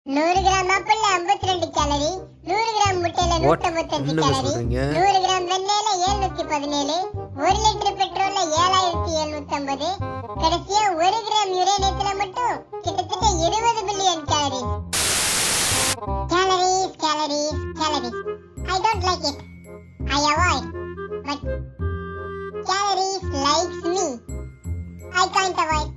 100 gram ஆப்பிள்ல 52 gallery, 100 gram முட்டையில 155 calorie, 100 gram வெண்ணெயில 717, 1 litre பெட்ரோல்ல 7750, கடைசியா 1 கிராம் யுரேனியத்துல மட்டும் கிட்டத்தட்ட 20 billion calorie. Calories calories calories. I don't like it. I avoid. But calories likes me. I can't avoid.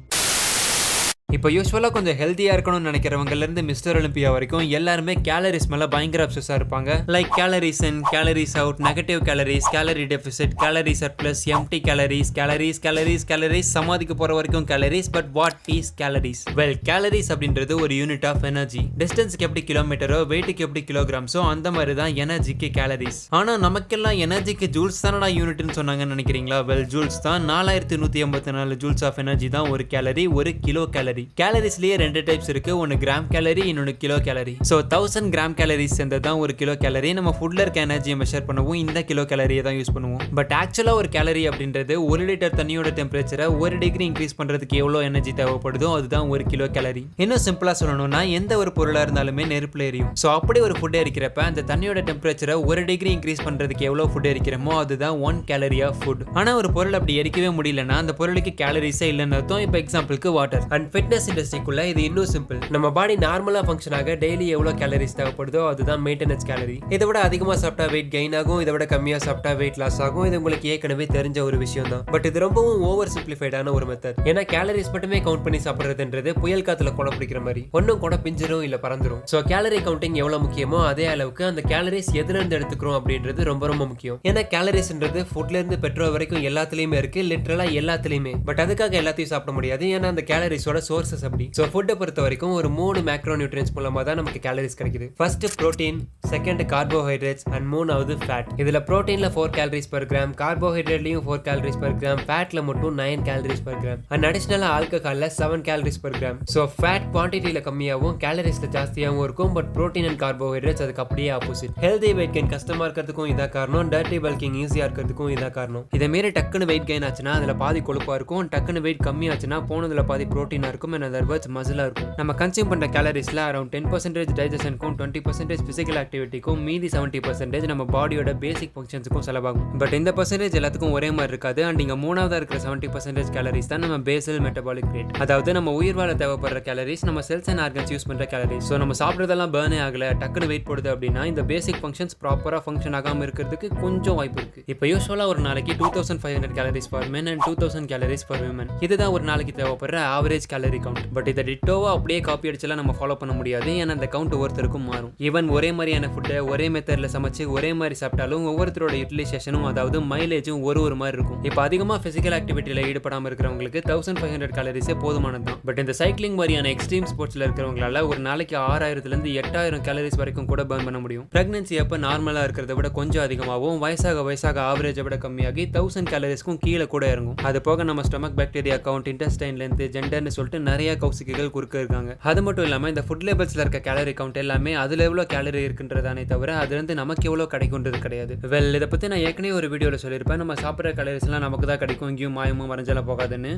இப்போ யூஸ்வலாக கொஞ்சம் ஹெல்த்தியாக இருக்கணும்னு நினைக்கிறவங்கலேருந்து மிஸ்டர் ஒலிம்பியா வரைக்கும் எல்லாருமே கேலரிஸ் மேலே பயங்கர அப்சஸாக இருப்பாங்க. Like calories in, calories out, negative calories, calorie deficit, calorie surplus, empty calories, calories calories calories, சமாதிக்கு போகிற வரைக்கும் calories. But what is calories? Well, calories அப்படின்றது ஒரு யூனிட் ஆஃப் எனர்ஜி. டிஸ்டன்ஸுக்கு எப்படி கிலோமீட்டரோ, வெயிட்டுக்கு எப்படி கிலோகிராம்ஸோ அந்த மாதிரி தான் எனர்ஜிக்கு கேலரிஸ். ஆனால் நமக்கெல்லாம் எனர்ஜிக்கு ஜூல்ஸ் தானடா யூனிட்னு சொன்னாங்கன்னு நினைக்கிறீங்களா? வெல், ஜூல்ஸ் தான். 4184 ஜூல்ஸ் ஆஃப் எனர்ஜி தான் ஒரு கேலரி, ஒரு கிலோ கேலரி. கேலரிஸ்லயே 2 டைப்ஸ் இருக்கு. ஒன்னு கிராம் கேலரி, இன்னொன்னு kilo calorie. So 1000 gram calories சேர்ந்ததான் ஒரு கிலோ கேலரி. நம்ம ஃபுட்ல இருக்க எனர்ஜியை மெஷர் பண்ணுவோம், இந்த கிலோ கேலரியை தான் யூஸ் பண்ணுவோம். பட் ஆக்சுவலா ஒரு கேலரி அப்படின்றது 1 லிட்டர் தண்ணியோட டெம்பரேச்சரை 1 டிகிரி இன்க்ரீஸ் பண்றதுக்கு எவ்வளவு எனர்ஜி தேவைப்படுதோ அதுதான் ஒரு கிலோ கேலரி. இன்னும் சிம்பிளா சொல்லணும்னா எந்த ஒரு பொருளா இருந்தாலுமே நெருப்புல எரியும். சோ அப்படி ஒரு ஃபுட் எரிக்கிறப்ப அந்த தண்ணியோட டெம்பரேச்சரை 1 டிகிரி இன்க்ரீஸ் பண்றதுக்கு எவ்வளவு ஃபுட் எரிக்கிறோமோ அதுதான் 1 கேலரி ஆஃப் ஃபுட். ஆனா ஒரு பொருள் அப்படி எரிக்கவே முடியலன்னா அந்த பொருளுக்கு கேலரிஸே இல்லைன்னு அர்த்தம். இப்போ எக்ஸாம்பிளுக்கு வாட்டர். அண்ட் ஃபிட்னஸ் இண்டஸ்ட்ரிக்குள்ள இது இன்னும் சிம்பிள். நம்ம பாடி நார்மலா ஃபங்க்ஷன் ஆக டெய்லி எவ்வளவு கேலரிஸ் தேவைப்படுதோ அதுதான் மெயின்டெனன்ஸ் கேலரி. இதை விட அதிகமா சாப்பிட்டா வெயிட் கெயின் ஆகும், இதை விட கம்மியா சாப்பிட்டா வெயிட் லாஸ் ஆகும். இது உங்களுக்கு ஏற்கனவே தெரிஞ்ச ஒரு விஷயம் தான். பட் இது ரொம்பவும் ஓவர் சிம்பிளிஃபைடான ஒரு மெத்தட். ஏன்னா கேலரிஸ் மட்டுமே கவுண்ட் பண்ணி சாப்பிடுறதுன்றது புயல் காத்துல கொடை பிடிக்கிற மாதிரி. ஒன்னும் கொடை பிஞ்சிரும் இல்ல பறந்துரும். சோ கேலரி கவுண்டிங் எவ்வளவு முக்கியமோ அதே அளவுக்கு அந்த கேலரிஸ் எதுல இருந்து எடுத்துக்கிறோம் அப்படின்றது ரொம்ப ரொம்ப முக்கியம். ஏன்னா கேலரிஸ்ன்றது ஃபுட்ல இருந்து பெட்ரோல் வரைக்கும் எல்லாத்துலயுமே இருக்கு, லிட்டரலா எல்லாத்துலயுமே. பட் அதுக்காக எல்லாத்தையும் சாப்பிட முடியாது, ஏன்னா அந்த கேலரிஸோட சோர்சஸ் அப்படி. சோ ஃபுட்டை பொறுத்த வரைக்கும் ஒரு 3 மேக்ரோ நியூட்ரியன்ஸ் மூலமா தான் நமக்கு கேலரிஸ் கிடைக்குது. First protein, second carbohydrates and மூணாவது ஃபேட். இதுல புரோட்டீன்ல 4 கேலரிஸ் per கிராம், கார்போஹைட்ரேட்லயும் 4 கேலரிஸ் per கிராம், ஃபேட்ல மட்டும் 9 கேலரிஸ் per கிராம் அண்ட் அடிஷனலா ஆல்கஹால்ல 7 calories per gram. So fat குவான்டிட்டில கம்மியாகவும் கேலரிஸ்ல ஜாஸ்தியாகவும் இருக்கும். பட் புரோட்டீன் அண்ட் கார்போஹைட்ரேட்ஸ் அதுக்கு அப்படியே ஆப்போசிட். ஹெல்தி வெயிட் கெயின் கஷ்டமா இருக்கிறதுக்கும் இதா காரணம், டர்ட்டி பல்கிங் ஈஸியா இருக்கிறதுக்கும் இதா காரணம். இதே மாரி டக்குன்னு வெயிட் கெயின் ஆச்சுன்னா அதுல பாதி கொழுப்பா இருக்கும், டக்குன்னு வெயிட் கம்மி ஆச்சுன்னா போனதுல பாதி புரோட்டீனா இருக்கும், and otherwise மசிலா இருக்கும். நம்ம கன்சியூம் பண்ற கேலரிஸ்ல அரௌண்ட் 10% டைஜஷனுக்கும், 20% பிசிக்கல் ஆக்டிவிட்டிக்கும், மீதி 70% நம்ம பாடியோட பேசிக் ஃபங்க்ஷன்ஸுக்கும் செலவாகும். பட் இந்த பர்சன்டேஜ் எல்லாத்துக்கும் ஒரே மாதிரி இருக்காது. அண்ட் இங்க மூணாவதா இருக்கிற 70% கேலரிஸ் தான் நம்ம பேசல் மெட்டபாலிக் ரேட். அதாவது நம்ம உயிர் வாழ தேவைப்படுற கேலரிஸ், நம்ம செல்ஸ் அண்ட் ஆர்கன்ஸ் யூஸ் பண்ற கேலரிஸ். ஸோ நம்ம சாப்பிட்றதெல்லாம் பர்னே ஆகல, டக்குன்னு வெயிட் போடுது அப்படின்னா இந்த பேசிக் ஃபங்க்ஷன்ஸ் ப்ராப்பரா ஃபங்க்ஷன் ஆகாம இருக்கிறதுக்கு கொஞ்சம் வாய்ப்பு இருக்கு. இப்போ யூஸ்வலா ஒரு நாளைக்கு 2500 calories for men and 2000 calories for women. இதுதான் ஒரு நாளைக்கு தேவைப்படுற ஆவரேஜ் கேலரி கவுண்ட். பட் இதை டிட்டோவா அப்படியே காப்பி அடிச்சலாம் நம்ம ஃபாலோ பண்ண முடியாது, ஏன்னா அந்த கவுண்ட் ஒவ்வொருத்தருக்கும் மாறும். ஈவன் ஒரே மாதிரியான ஃபுட்டை ஒரே மெத்தட்ல சமைச்சு ஒரே மாதிரி சாப்பிட்டாலும் ஒவ்வொருத்தரோட யூட்டிலைசேஷனும், அதாவது மைலேஜும் ஒரு மாதிரி இருக்கும். இப்போ அதிகமாக பிசிக்கல் ஆக்டிவிட்டியில் ஈடுபடாமல் இருக்கிறவங்களுக்கு 1500 கேலரிஸே போதுமானது தான். பட் இந்த சைக்கிளிங் மாதிரியான எக்ஸ்ட்ரீம் ஸ்போர்ட்ஸ்ல இருக்கிறவங்களால ஒரு நாளைக்கு 6000 8000 கேலரிஸ் வரைக்கும் கூட பர்ன் பண்ண முடியும். பிரெக்னன்சி அப்போ நார்மலா இருக்கிறத விட கொஞ்சம் அதிகமாகவும், வயசாக ஆவரேஜை விட கம்மியாகி 1000 கேலரிஸ்க்கும் கீழே கூட இறங்கும். அது போக நம்ம stomach bacteria count, intestine length, ஜெண்டர்னு சொல்லிட்டு நிறைய கௌசிகள் குறுக்க இருக்காங்க. அது மட்டும் இல்லாமல் இந்த ஃபுட் லேபிள்ஸ்ல இருக்க கேலரி கவுண்ட் எல்லாமே அதுல எவ்வளோ கேலரி இருக்குன்றதானே தவிர அதுல இருந்து நமக்கு எவ்வளோ கிடைக்கும்ன்றது கிடையாது. வெல், இதை பத்தி நான் ஏற்கனவே ஒரு வீடியோல சொல்லியிருப்பேன். நம்ம சாப்பிட்ற கேலரிஸ் எல்லாம் நமக்கு தான் கிடைக்கும், இங்கேயும் மாயமும் மறைஞ்செல்லாம் போகாதுன்னு.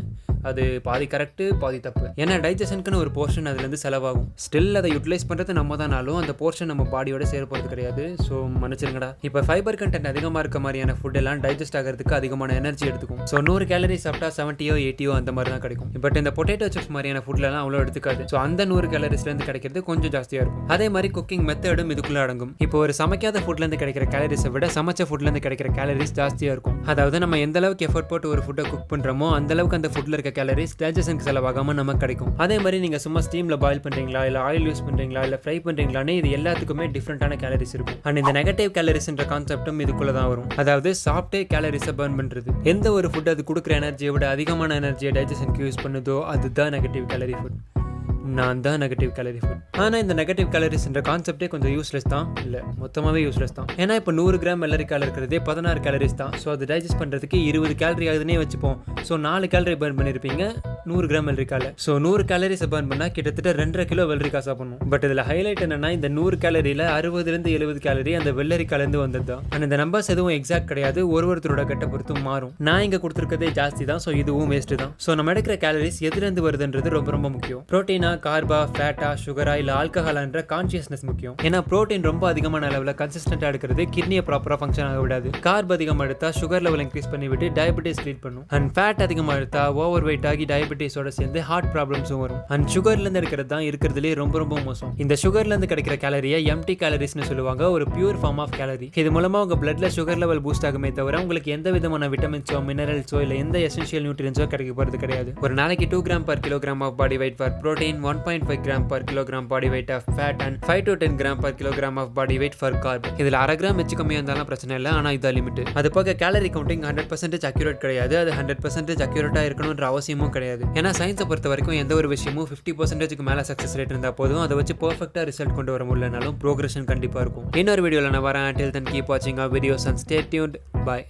அது பாதி கரெக்ட் பாதி தப்பு. ஏன்னா டைஜஷனுக்குன்னு ஒரு போர்ஷன் அதுல இருந்து செலவாகும். ஸ்டில் அதை யூட்டிலைஸ் பண்றது நம்ம தானாலும் அந்த போர்ஷன் நம்ம பாடியோட சேர போறது கிடையாது. ஸோ மன்னிச்சிருங்கடா. இப்போ ஃபைபர் கண்டென்ட் அதிகமா இருக்க மாதிரியான ஃபுட் எல்லாம் டைஜஸ்ட் ஆகிறதுக்கு அதிகமான எனர்ஜி எடுத்துக்கும். ஸோ 100 கேலரி சாப்பிட்டா 70 80 அந்த மாதிரி தான் கிடைக்கும். பட் இந்த பொட்டேட்டோ சிப்ஸ் மாதிரியான ஃபுட்லாம் அவ்வளோ எடுத்துக்காது. ஸோ அந்த 100 கேலரிஸ்ல இருந்து கிடைக்கிறது கொஞ்சம் ஜாஸ்தியா இருக்கும். அதே மாதிரி குக்கிங் மெத்தடும் இதுக்குள்ள அடங்கும். இப்போ ஒரு சமைக்காத ஃபுட்ல இருந்து கிடைக்கிற கேலரிஸை விட சமைச்ச ஃபுட்ல இருந்து கிடைக்கிற கேலரிஸ் ஜாஸ்தியா இருக்கும். அதாவது நம்ம எந்த அளவுக்கு எஃபர்ட் போட்டு ஒரு ஃபுட்டை குக் பண்றோமோ அந்த அளவுக்கு அந்த ஃபுட்ல இருக்க கேலரிஸ் டைஜஷனுக்கு செலவாகாம நமக்கு கிடைக்கும். அதே மாதிரி நீங்க சும்மா ஸ்டீம்ல பாயில் பண்றீங்களா, இல்ல ஆயில் யூஸ் பண்றீங்களா, இல்ல ஃப்ரை பண்றீங்களான்னு இது எல்லாத்துக்குமே டிஃபரெண்டான கேலரிஸ் இருக்கும். அண்ட் இந்த நெகட்டிவ் கேலரிஸ்ன்ற கான்செப்டும் இதுக்குள்ள தான் வரும். அதாவது சாப்பிட்டே கேலரிஸை பர்ன் பண்றது. எந்த ஒரு ஃபுட் அது கொடுக்குற எனர்ஜியை விட அதிகமான எனர்ஜியை டைஜஷனுக்கு யூஸ் பண்ணுதோ அதுதான் நெகட்டிவ் கேலரி ஃபுட். நான் தான் நெகட்டிவ் கேலரி ஃபுட். ஆனால் இந்த நெகட்டிவ் கேலரிஸ்ன்ற கான்செப்டே கொஞ்சம் யூஸ்லெஸ் தான், இல்லை மொத்தமாகவே யூஸ்லெஸ் தான். ஏன்னா இப்போ 100 கிராம் வெள்ளரிக்காயில் இருக்கிறதே 16 கேலரிஸ் தான். ஸோ அது டைஜஸ்ட் பண்ணுறதுக்கு 20 கேலரி ஆகுதுன்னே வச்சுப்போம். ஸோ 4 கேலரி பர்ன் பண்ணியிருப்பீங்க, 100 கிராம் வெள்ளரிக்கால. ஸோ 100 கேலரிஸ் பர்ன் பண்ணா கிட்டத்தட்ட 2.5 கிலோ வெள்ளரிக்காய் சாப்பிடணும். பட் இதுல ஹைலைட் என்னன்னா இந்த 100 கேலரியில 60-70 கேலரி அந்த வெள்ளரிக்கால இருந்து வந்தது தான். அந்த நம்பர்ஸ் எதுவும் எக்ஸாக்ட் கிடையாது, ஒருத்தரோட கட்ட பொறுத்து மாறும். நான் இங்க கொடுத்துருக்கதே ஜாஸ்தி தான், ஸோ இதுவும் வேஸ்ட் தான். ஸோ நம்ம எடுக்கிற கேலரிஸ் எதுல இருந்து வருதுன்றது ரொம்ப ரொம்ப முக்கியம். புரோட்டீனா, கார்பா, ஃபேட்டா, சுகரா இல்ல ஆல்கஹாலான்ற கான்சியஸ்னஸ் முக்கியம். ஏன்னா புரோட்டீன் ரொம்ப அதிகமான அளவில் கன்சிஸ்டன்டா எடுக்கிறது கிட்னியை ப்ராப்பரா ஃபங்க்ஷன் ஆக விடாது. கார்ப் அதிகமாக எடுத்தா சுகர் லெவல் இன்க்ரீஸ் பண்ணி விட்டு டயபிட்டிஸ் லீட் பண்ணும். அண்ட் ஃபேட் அதிகமாக எடுத்தா ஓவர் வெயிட் ஆகி டயபிட்டிஸோட சேர்ந்து ஹார்ட் ப்ராப்ளம்ஸும் வரும். அண்ட் சுகர்ல இருந்து எடுக்கிறது தான் இருக்கிறதுலே ரொம்ப ரொம்ப மோசம். இந்த சுகர்ல இருந்து கிடைக்கிற கேலரியை எம்டி கேலரிஸ்னு சொல்லுவாங்க, ஒரு பியூர் ஃபார்ம் ஆஃப் கேலரி. இது மூலமா உங்க பிளட்ல சுகர் லெவல் பூஸ்ட் ஆகுமே தவிர உங்களுக்கு எந்த விதமான விட்டமின்ஸோ மினரல்ஸோ இல்ல எந்த எசென்ஷியல் நியூட்ரியன்ஸோ கிடைக்க போறது கிடையாது. ஒரு நாளைக்கு 2 gram per kilogram of body weight for protein, 1.5 gram per kilogram body weight of fat and 5 to 10 gram per kilogram of body weight for carb. இதுல 1/2 கிராம் வச்சு கம்மியா இருந்தாலும் பிரச்சனை இல்லை, ஆனா இது லிமிட். அது போக கேலரி கவுண்டிங் 100% அக்யூரேட் கிடையாது, அது 100% அக்யூரேட்டா இருக்கணும்ன்ற அவசியமும் கிடையாது. ஏன்னா சயின்ஸை பொறுத்த வரைக்கும் எந்த ஒரு விஷயமும் 50% மேல சக்சஸ் ரேட் இருந்தா போதும், அதை வச்சு பெர்ஃபெக்ட்டா ரிசல்ட் கொண்டு வர முடியலனாலும் ப்ரோக்ரஷன் கண்டிப்பா இருக்கும். இன்னொரு வீடியோல நான் வரேன். Until then keep watching our videos and stay tuned. Bye.